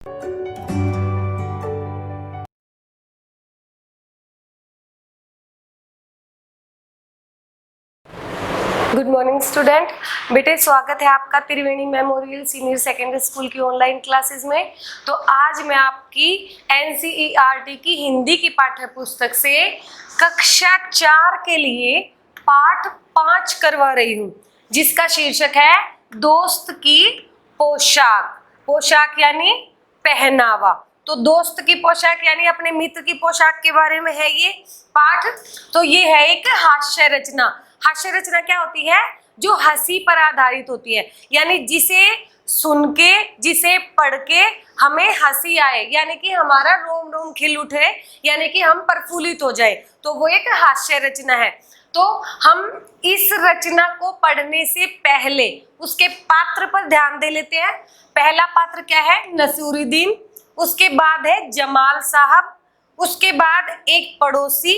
Good morning student. बेटे स्वागत है आपका त्रिवेणी मेमोरियल सीनियर सेकेंडरी स्कूल की ऑनलाइन क्लासेस में। तो आज मैं आपकी एनसीईआरटी की हिंदी की पाठ्य पुस्तक से कक्षा 4 के लिए पाठ 5 करवा रही हूँ, जिसका शीर्षक है दोस्त की पोशाक। पोशाक यानी पहनावा। तो दोस्त की पोशाक यानी अपने मित्र की पोशाक के बारे में है ये पाठ। तो ये है एक हास्य रचना। हास्य रचना क्या होती है? जो हंसी पर आधारित होती है, यानी जिसे सुन के, जिसे पढ़ के हमें हंसी आए, यानी कि हमारा रोम रोम खिल उठे, यानी कि हम प्रफुल्लित हो जाए, तो वो एक हास्य रचना है। तो हम इस रचना को पढ़ने से पहले उसके पात्र पर ध्यान दे लेते हैं। पहला पात्र क्या है? नसीरुद्दीन। उसके बाद है जमाल साहब, उसके बाद एक पड़ोसी,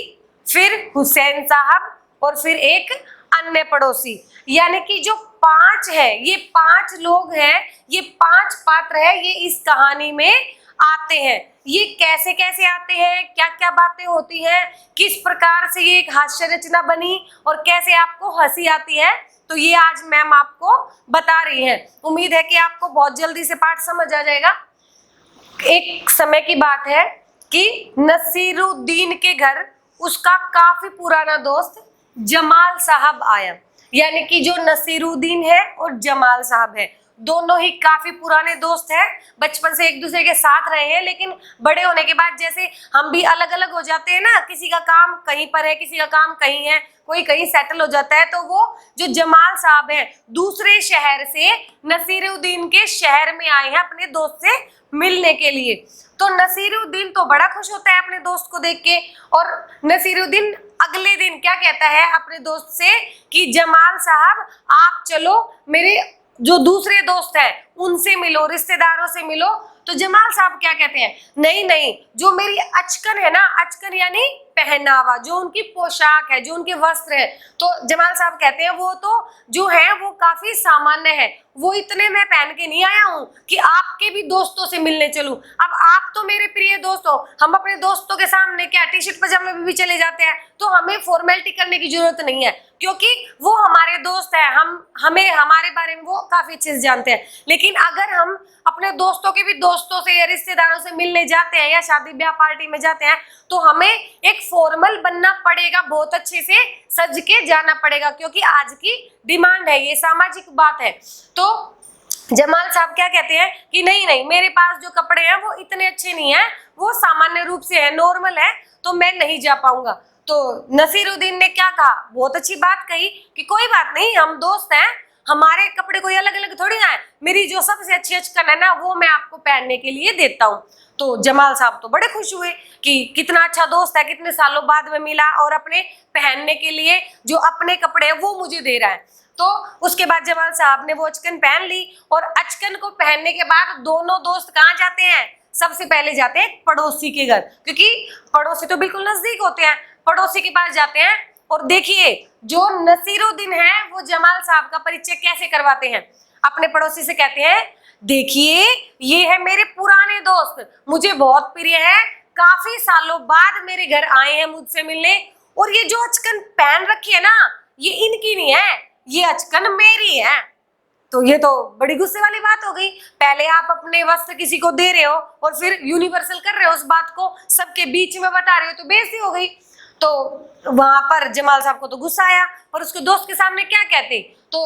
फिर हुसैन साहब और फिर एक अन्य पड़ोसी। यानी कि जो 5 है, ये 5 लोग हैं, ये 5 पात्र है, ये इस कहानी में आते हैं। ये कैसे कैसे आते हैं, क्या क्या बातें होती हैं, किस प्रकार से ये एक हास्य रचना बनी और कैसे आपको हंसी आती है, तो ये आज मैम आपको बता रही है। उम्मीद है कि आपको बहुत जल्दी से पाठ समझ आ जाएगा। एक समय की बात है कि नसीरुद्दीन के घर उसका काफी पुराना दोस्त जमाल साहब आया। यानी कि जो नसीरुद्दीन है और जमाल साहब है, दोनों ही काफी पुराने दोस्त हैं, बचपन से एक दूसरे के साथ रहे हैं। लेकिन बड़े होने के बाद जैसे हम भी अलग अलग हो जाते हैं ना, किसी का काम कहीं पर है, किसी का काम कहीं है, कोई कहीं सेटल हो जाता है, तो वो जो जमाल साहब हैं दूसरे शहर से नसीरुद्दीन के शहर में आए हैं अपने दोस्त से मिलने के लिए। तो नसीरुद्दीन तो बड़ा खुश होता है अपने दोस्त को देख के, और नसीरुद्दीन अगले दिन क्या कहता है अपने दोस्त से कि जमाल साहब आप चलो मेरे जो दूसरे दोस्त हैं उनसे मिलो, रिश्तेदारों से मिलो। तो जमाल साहब क्या कहते हैं? नहीं नहीं, जो मेरी अचकन है ना, अचकन यानी पहनावा, जो उनकी पोशाक है, जो उनके वस्त्र है, तो जमाल साहब कहते हैं वो तो जो है वो काफी सामान्य है, वो इतने मैं पहन के नहीं आया हूँ कि आपके भी दोस्तों से मिलने चलूं। अब आप तो मेरे प्रिय दोस्त हो, हम अपने दोस्तों के सामने क्या टी शर्ट पजामे में भी चले जाते हैं, तो हमें फॉर्मेलिटी करने की जरूरत नहीं है, क्योंकि वो हमारे दोस्त है, हमें हमारे बारे में वो काफी अच्छे से जानते हैं। लेकिन अगर हम अपने दोस्तों के भी दोस्तों से या रिश्तेदारों से मिलने जाते हैं या शादी ब्याह पार्टी में जाते हैं, तो हमें एक फॉर्मल बनना पड़ेगा, बहुत अच्छे से सज के जाना पड़ेगा, क्योंकि आज की डिमांड है, ये सामाजिक बात है। तो जमाल साहब क्या कहते हैं कि नहीं नहीं, मेरे पास जो कपड़े हैं वो इतने अच्छे नहीं है, वो सामान्य रूप से है, नॉर्मल है, तो मैं नहीं जा पाऊंगा। तो नसीरुद्दीन ने क्या कहा? बहुत अच्छी बात कही कि कोई बात नहीं, हम दोस्त हैं, हमारे कपड़े कोई अलग अलग थोड़ी ना है, मेरी जो सबसे अच्छी अचकन है ना वो मैं आपको पहनने के लिए देता हूँ। तो जमाल साहब तो बड़े खुश हुए कि कितना अच्छा दोस्त है, कितने सालों बाद में मिला और अपने पहनने के लिए जो अपने कपड़े हैं वो मुझे दे रहा है। तो उसके बाद जमाल साहब ने वो अचकन पहन ली, और अचकन को पहनने के बाद दोनों दोस्त कहाँ जाते हैं? सबसे पहले जाते हैं पड़ोसी के घर, क्योंकि पड़ोसी तो बिल्कुल नजदीक होते हैं। पड़ोसी के पास जाते हैं और देखिए जो नसीरुद्दीन है वो जमाल साहब का परिचय कैसे करवाते हैं। अपने पड़ोसी से कहते हैं, देखिए ये है मेरे पुराने दोस्त, मुझे बहुत प्रिय है, काफी सालों बाद मेरे घर आए हैं मुझसे मिलने, और ये जो अचकन पहन रखी है ना ये इनकी नहीं है, ये अचकन मेरी है। तो ये तो बड़ी गुस्से वाली बात हो गई। पहले आप अपने वस्त्र किसी को दे रहे हो और फिर यूनिवर्सल कर रहे हो, उस बात को सबके बीच में बता रहे हो, तो बेइज्जती हो गई। तो वहां पर जमाल साहब को तो गुस्सा आया, और उसके दोस्त के सामने क्या कहते? तो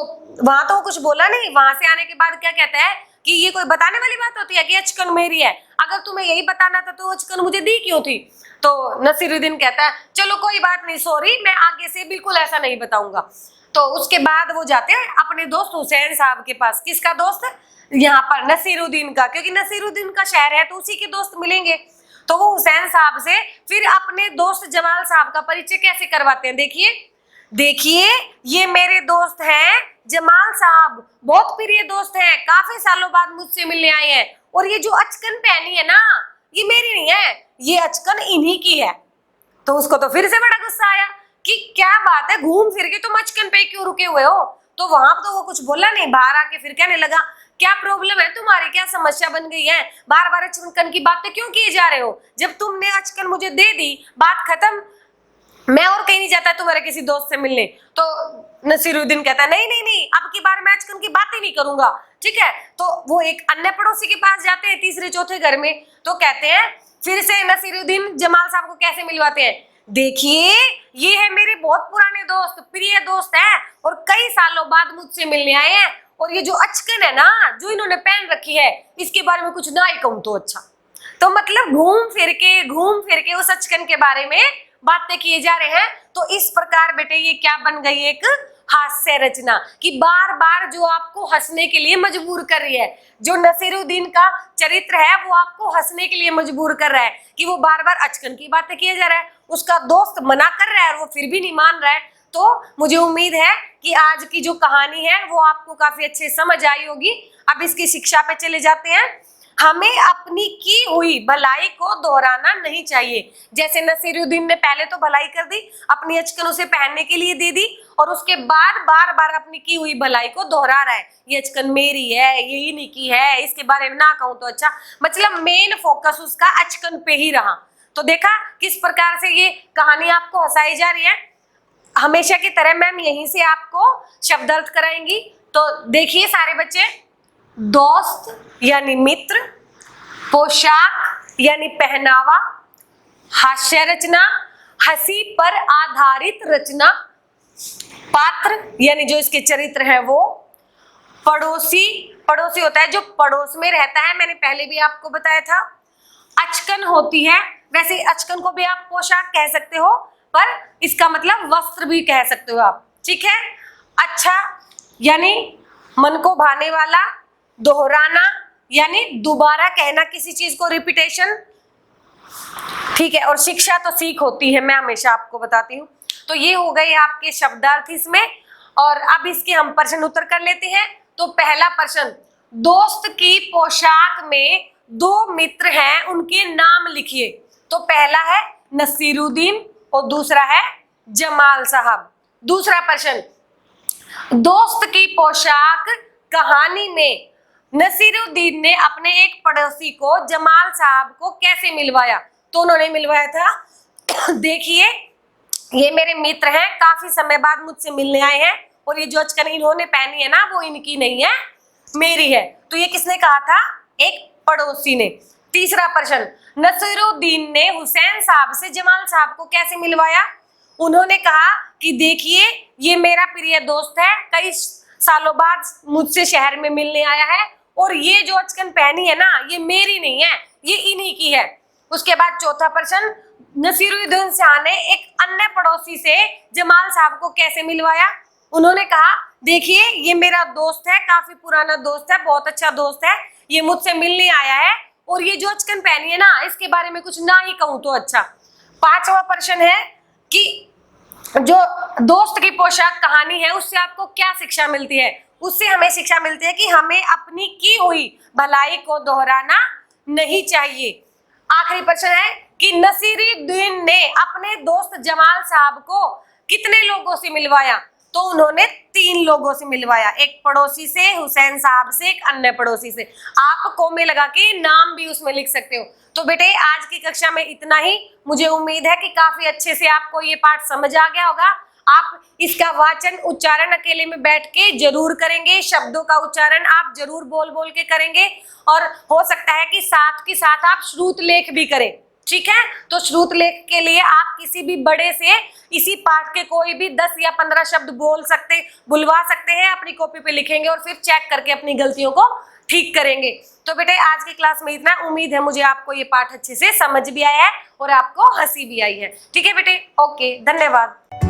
वहां तो वो कुछ बोला नहीं। वहां से आने के बाद क्या कहता है कि ये कोई बताने वाली बात होती है कि अचकन मेरी है, अगर तुम्हें यही बताना था तो अचकन मुझे दी क्यों थी? तो नसीरुद्दीन कहता है, चलो कोई बात नहीं, सॉरी, मैं आगे से बिल्कुल ऐसा नहीं बताऊंगा। तो उसके बाद वो जाते हैं अपने दोस्त हुसैन साहब के पास। किसका दोस्त? यहाँ पर नसीरुद्दीन का, क्योंकि नसीरुद्दीन का शहर है तो उसी के दोस्त मिलेंगे। तो वो हुसैन साहब से फिर अपने दोस्त जमाल साहब का परिचय कैसे करवाते हैं? देखिए देखिए, ये मेरे दोस्त हैं जमाल साहब, बहुत प्रिय दोस्त हैं, काफी सालों बाद मुझसे मिलने आए हैं, और ये जो अचकन पहनी है ना ये मेरी नहीं है, ये अचकन इन्हीं की है। तो उसको तो फिर से बड़ा गुस्सा आया कि क्या बात है, घूम फिर के तुम अचकन पे क्यों रुके हुए हो? तो वहां तो वो कुछ बोला नहीं, बाहर आके फिर कहने लगा क्या प्रॉब्लम है तुम्हारी, क्या समस्या बन गई है, बार बार अचकन की बातें क्यों किए जा रहे हो? जब तुमने अचकन मुझे दे दी, बात खत्म, मैं और कहीं नहीं जाता तुम्हारे किसी दोस्त से मिलने। तो नसीरुद्दीन कहता है नहीं नहीं नहीं, अब की बार मैं अचकन की बात ही नहीं करूंगा, ठीक है। तो वो एक अन्य पड़ोसी के पास जाते हैं, तीसरे चौथे घर में, तो कहते हैं फिर से नसीरुद्दीन जमाल साहब को कैसे मिलवाते हैं, देखिए ये है मेरे बहुत पुराने दोस्त, प्रिय दोस्त है, और कई सालों बाद मुझसे मिलने आए हैं, और ये जो अचकन है ना जो इन्होंने पहन रखी है, इसके बारे में कुछ ना ही कहूं तो अच्छा। तो मतलब घूम फिर के उस अचकन के बारे में बातें किए जा रहे हैं। तो इस प्रकार बेटे ये क्या बन गई, एक हास्य रचना, कि बार बार जो आपको हंसने के लिए मजबूर कर रही है। जो नसीरुद्दीन का चरित्र है वो आपको हंसने के लिए मजबूर कर रहा है कि वो बार बार अचकन की बातें किए जा रहा है, उसका दोस्त मना कर रहा है और वो फिर भी नहीं मान रहा है। तो मुझे उम्मीद है कि आज की जो कहानी है वो आपको काफी अच्छे समझ आई होगी। अब इसकी शिक्षा पे चले जाते हैं। हमें अपनी की हुई भलाई को दोहराना नहीं चाहिए। जैसे नसीरुद्दीन ने पहले तो भलाई कर दी, अपनी अचकन उसे पहनने के लिए दे दी, और उसके बाद बार बार अपनी की हुई भलाई को दोहरा रहा है, ये अचकन मेरी है, ये इन्हीं की है, इसके बारे में ना कहूं तो अच्छा। मतलब मेन फोकस उसका अचकन पे ही रहा। तो देखा किस प्रकार से ये कहानी आपको हंसाई जा रही है। हमेशा की तरह मैम यहीं से आपको शब्द अर्थ कराएंगी। तो देखिए सारे बच्चे, दोस्त यानी मित्र, पोशाक यानी पहनावा, हास्य रचना, हंसी पर आधारित रचना, पात्र यानी जो इसके चरित्र है वो, पड़ोसी, पड़ोसी होता है जो पड़ोस में रहता है, मैंने पहले भी आपको बताया था। अचकन होती है, वैसे अचकन को भी आप पोशाक कह सकते हो, पर इसका मतलब वस्त्र भी कह सकते हो आप, ठीक है। अच्छा यानी मन को भाने वाला, दोहराना यानी दोबारा कहना किसी चीज को, रिपीटेशन, ठीक है। और शिक्षा तो सीख होती है, मैं हमेशा आपको बताती हूँ। तो ये हो गए आपके शब्दार्थ इसमें। और अब इसके हम प्रश्न उत्तर कर लेते हैं। तो पहला प्रश्न, दोस्त की पोशाक में दो मित्र हैं, उनके नाम लिखिए। तो पहला है नसीरुद्दीन और दूसरा है जमाल साहब। दूसरा प्रश्न, दोस्त की पोशाक कहानी में नसीरुद्दीन ने अपने एक पड़ोसी को जमाल साहब को कैसे मिलवाया? तो उन्होंने मिलवाया था, देखिए ये मेरे मित्र हैं, काफी समय बाद मुझसे मिलने आए हैं, और ये जो अचकन इन्होंने पहनी है ना वो इनकी नहीं है, मेरी है। तो ये किसने कहा था? एक पड़ोसी ने। तीसरा प्रश्न, नसीरुद्दीन ने हुसैन साहब से जमाल साहब को कैसे मिलवाया? उन्होंने कहा कि देखिए ये मेरा प्रिय दोस्त है, कई सालों बाद मुझसे शहर में मिलने आया है, और ये जो अचकन पहनी है ना ये मेरी नहीं है, ये इन्हीं की है। उसके बाद चौथा प्रश्न, नसीरुद्दीन शाह ने एक अन्य पड़ोसी से जमाल साहब को कैसे मिलवाया? उन्होंने कहा देखिए ये मेरा दोस्त है, काफी पुराना दोस्त है, बहुत अच्छा दोस्त है, ये मुझसे मिलने आया है, और ये जो अचकन पहनी है ना इसके बारे में कुछ ना ही कहूं तो अच्छा। पांचवा प्रश्न है कि जो दोस्त की पोशाक कहानी है उससे आपको क्या शिक्षा मिलती है? उससे हमें शिक्षा मिलती है कि हमें अपनी की हुई भलाई को दोहराना नहीं चाहिए। आखिरी प्रश्न है कि नसीरुद्दीन ने अपने दोस्त जमाल साहब को कितने लोगों से मिलवाया? तो उन्होंने 3 लोगों से मिलवाया, एक पड़ोसी से, हुसैन साहब से, एक अन्य पड़ोसी से। आप कोमे लगा के नाम भी उसमें लिख सकते हो। तो बेटे आज की कक्षा में इतना ही। मुझे उम्मीद है कि काफी अच्छे से आपको ये पाठ समझ आ गया होगा। आप इसका वाचन उच्चारण अकेले में बैठ के जरूर करेंगे, शब्दों का उच्चारण आप जरूर बोल बोल के करेंगे, और हो सकता है कि साथ के साथ आप श्रुत लेख भी करें, ठीक है। तो श्रुत लेख के लिए आप किसी भी बड़े से इसी पाठ के कोई भी 10 या 15 शब्द बुलवा सकते हैं, अपनी कॉपी पे लिखेंगे और फिर चेक करके अपनी गलतियों को ठीक करेंगे। तो बेटे आज की क्लास में इतना। उम्मीद है मुझे आपको ये पाठ अच्छे से समझ भी आया है और आपको हंसी भी आई है, ठीक है बेटे। ओके, धन्यवाद।